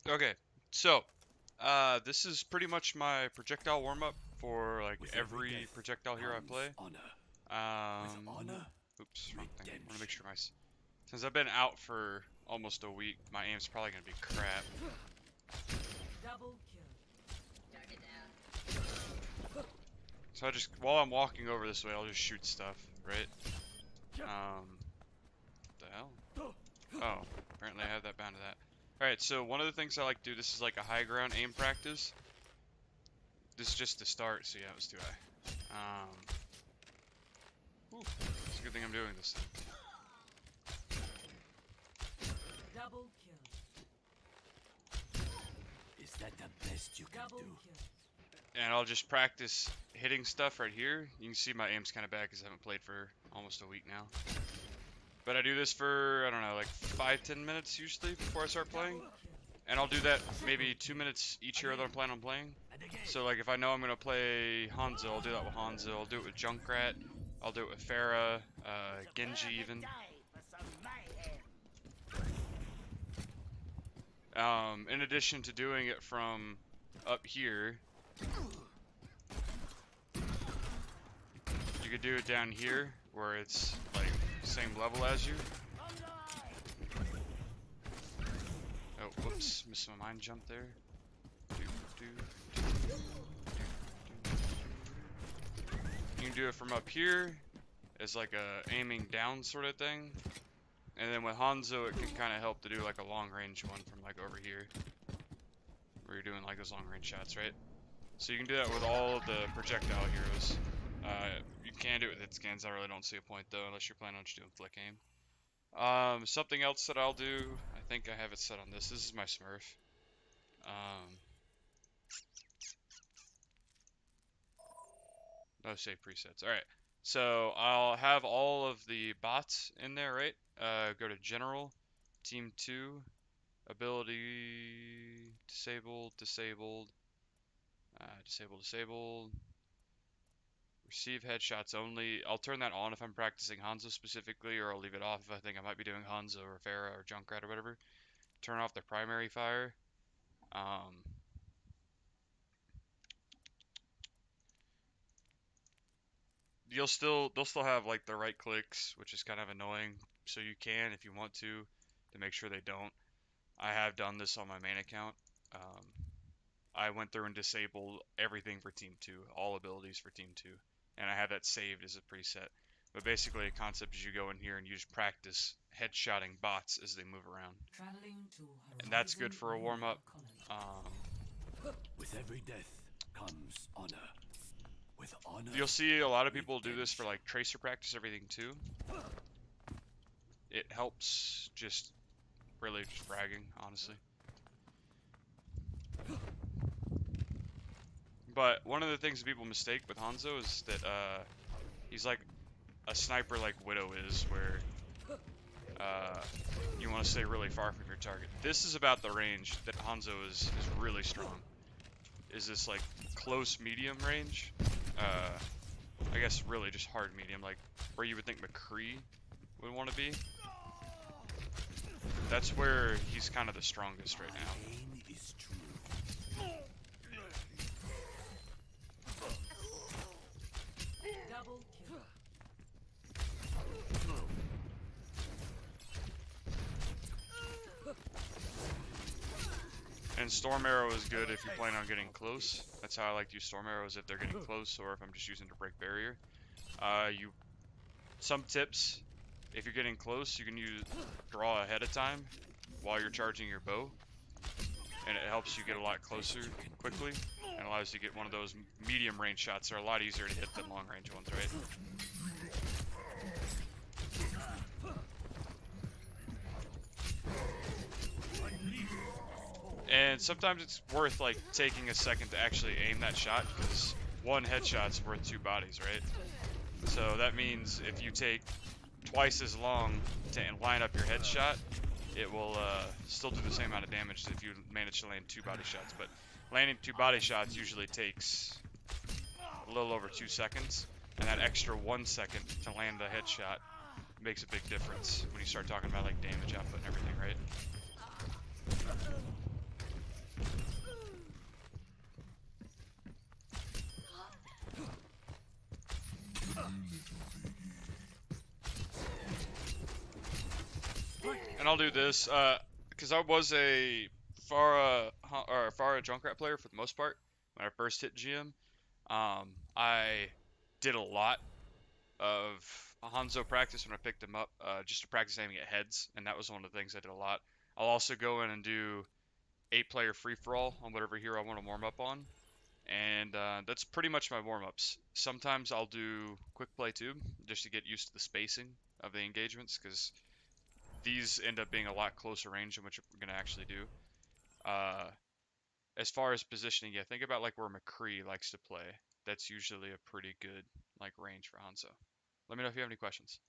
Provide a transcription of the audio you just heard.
Okay, so this is pretty much my projectile warm-up for like every projectile hero I play. Oops, wrong thing. I want to make sure since I've been out for almost a week, my aim's probably gonna be crap. Double kill. So while I'm walking over this way, I'll just shoot stuff, right? What the hell? Oh, apparently I have that bound to that. Alright, so one of the things I like to do, this is like a high ground aim practice. This is just to start, so yeah, it was too high. It's a good thing I'm doing this thing. Double kill. Is that the best you can Double do? kill. And I'll just practice hitting stuff right here. You can see my aim's kind of bad because I haven't played for almost a week now. But I do this for, I don't know, like 5-10 minutes usually before I start playing. And I'll do that maybe 2 minutes each hero that I'm planning on playing. So like if I know I'm going to play Hanzo, I'll do that with Hanzo. I'll do it with Junkrat. I'll do it with Pharah, Genji even. In addition to doing it from up here, you could do it down here where it's like same level as you. Oh, whoops, missed my mind jump there. You can do it from up here as like a aiming down sort of thing. And then with Hanzo, it can kind of help to do like a long range one from like over here, where you're doing like those long range shots, right? So you can do that with all of the projectile heroes. You can do it with hit scans. I really don't see a point though, unless you're planning on just doing flick aim. Something else that I'll do, I think I have it set on this. This is my Smurf. No save presets. Alright, so I'll have all of the bots in there, right? Go to General, Team 2, Ability, Disabled, Disabled, Disabled. Receive headshots only. I'll turn that on if I'm practicing Hanzo specifically, or I'll leave it off if I think I might be doing Hanzo or Pharah or Junkrat or whatever. Turn off the primary fire. They'll still have like the right clicks, which is kind of annoying. So you can, if you want to make sure they don't. I have done this on my main account. I went through and disabled everything for Team 2, all abilities for Team 2, and I have that saved as a preset. But basically, the concept is you go in here and you just practice headshotting bots as they move around, and that's good for a warm up. With every death comes honor. With honor, You'll see a lot of people do this for like tracer practice, everything too. It helps just really just fragging, honestly. But one of the things that people mistake with Hanzo is that he's like a sniper like Widow is, where you want to stay really far from your target. This is about the range that Hanzo is really strong. Is this like close medium range? I guess really just hard medium, like where you would think McCree would want to be. That's where he's kind of the strongest right now. Double kill. And Storm Arrow is good if you plan on getting close. That's how I like to use Storm Arrows, if they're getting close or if I'm just using to break barrier. Some tips, if you're getting close, you can draw ahead of time while you're charging your bow. And it helps you get a lot closer quickly and allows you to get one of those medium range shots. They're a lot easier to hit than long range ones, right? And sometimes it's worth like taking a second to actually aim that shot, because one headshot's worth 2 bodies, right? So that means if you take twice as long to line up your headshot, it will still do the same amount of damage as if you manage to land 2 body shots. But landing 2 body shots usually takes a little over 2 seconds, and that extra 1 second to land the headshot makes a big difference when you start talking about like damage output and everything, right? and I'll do this, because I was a Pharah Junkrat player for the most part when I first hit GM. I did a lot of Hanzo practice when I picked him up, just to practice aiming at heads, and that was one of the things I did a lot. I'll also go in and do 8-player free-for-all on whatever hero I want to warm up on, and that's pretty much my warm-ups. Sometimes I'll do quick play too, just to get used to the spacing of the engagements, because these end up being a lot closer range than what you're going to actually do. As far as positioning, yeah, think about like where McCree likes to play. That's usually a pretty good like range for Hanzo. Let me know if you have any questions.